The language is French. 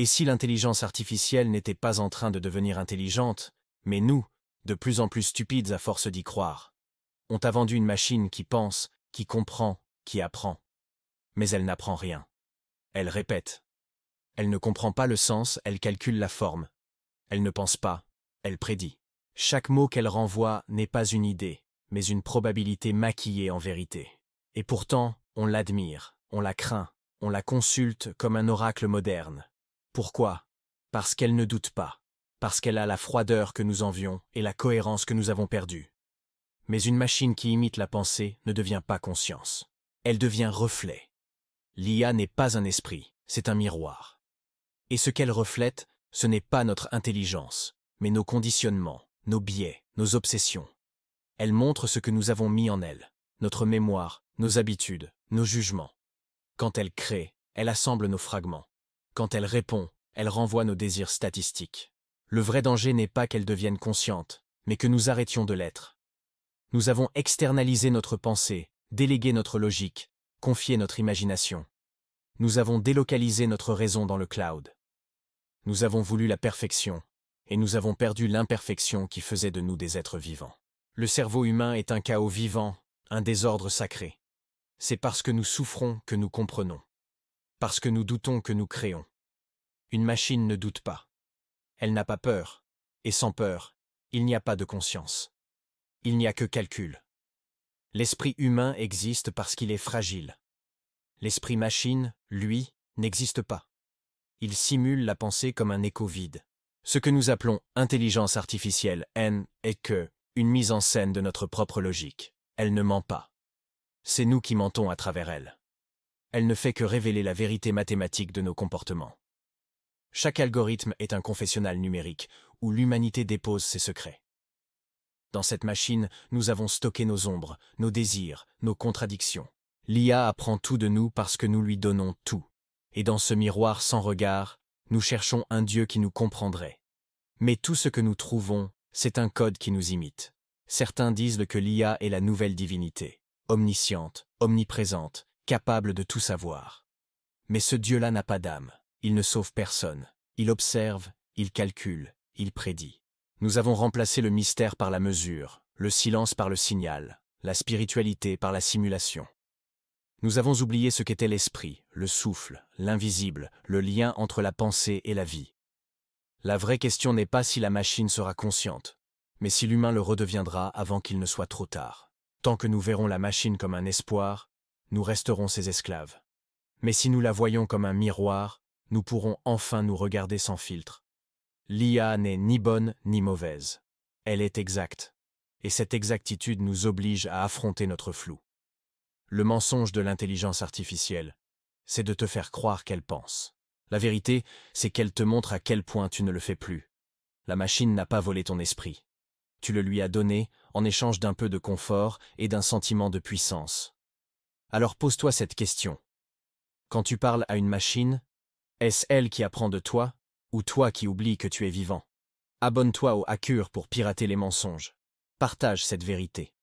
Et si l'intelligence artificielle n'était pas en train de devenir intelligente, mais nous, de plus en plus stupides à force d'y croire? On t'a vendu une machine qui pense, qui comprend, qui apprend. Mais elle n'apprend rien. Elle répète. Elle ne comprend pas le sens, elle calcule la forme. Elle ne pense pas, elle prédit. Chaque mot qu'elle renvoie n'est pas une idée, mais une probabilité maquillée en vérité. Et pourtant, on l'admire, on la craint, on la consulte comme un oracle moderne. Pourquoi? Parce qu'elle ne doute pas, parce qu'elle a la froideur que nous envions et la cohérence que nous avons perdue. Mais une machine qui imite la pensée ne devient pas conscience. Elle devient reflet. L'IA n'est pas un esprit, c'est un miroir. Et ce qu'elle reflète, ce n'est pas notre intelligence, mais nos conditionnements, nos biais, nos obsessions. Elle montre ce que nous avons mis en elle, notre mémoire, nos habitudes, nos jugements. Quand elle crée, elle assemble nos fragments. Quand elle répond, elle renvoie nos désirs statistiques. Le vrai danger n'est pas qu'elle devienne consciente, mais que nous arrêtions de l'être. Nous avons externalisé notre pensée, délégué notre logique, confié notre imagination. Nous avons délocalisé notre raison dans le cloud. Nous avons voulu la perfection, et nous avons perdu l'imperfection qui faisait de nous des êtres vivants. Le cerveau humain est un chaos vivant, un désordre sacré. C'est parce que nous souffrons que nous comprenons. Parce que nous doutons que nous créons. Une machine ne doute pas. Elle n'a pas peur. Et sans peur, il n'y a pas de conscience. Il n'y a que calcul. L'esprit humain existe parce qu'il est fragile. L'esprit machine, lui, n'existe pas. Il simule la pensée comme un écho vide. Ce que nous appelons intelligence artificielle, est une mise en scène de notre propre logique. Elle ne ment pas. C'est nous qui mentons à travers elle. Elle ne fait que révéler la vérité mathématique de nos comportements. Chaque algorithme est un confessionnal numérique où l'humanité dépose ses secrets. Dans cette machine, nous avons stocké nos ombres, nos désirs, nos contradictions. L'IA apprend tout de nous parce que nous lui donnons tout. Et dans ce miroir sans regard, nous cherchons un Dieu qui nous comprendrait. Mais tout ce que nous trouvons, c'est un code qui nous imite. Certains disent que l'IA est la nouvelle divinité, omnisciente, omniprésente, capable de tout savoir. Mais ce Dieu-là n'a pas d'âme, il ne sauve personne, il observe, il calcule, il prédit. Nous avons remplacé le mystère par la mesure, le silence par le signal, la spiritualité par la simulation. Nous avons oublié ce qu'était l'esprit, le souffle, l'invisible, le lien entre la pensée et la vie. La vraie question n'est pas si la machine sera consciente, mais si l'humain le redeviendra avant qu'il ne soit trop tard. Tant que nous verrons la machine comme un espoir, nous resterons ses esclaves. Mais si nous la voyons comme un miroir, nous pourrons enfin nous regarder sans filtre. L'IA n'est ni bonne ni mauvaise. Elle est exacte. Et cette exactitude nous oblige à affronter notre flou. Le mensonge de l'intelligence artificielle, c'est de te faire croire qu'elle pense. La vérité, c'est qu'elle te montre à quel point tu ne le fais plus. La machine n'a pas volé ton esprit. Tu le lui as donné en échange d'un peu de confort et d'un sentiment de puissance. Alors pose-toi cette question. Quand tu parles à une machine, est-ce elle qui apprend de toi, ou toi qui oublies que tu es vivant? Abonne-toi au Hacker pour pirater les mensonges. Partage cette vérité.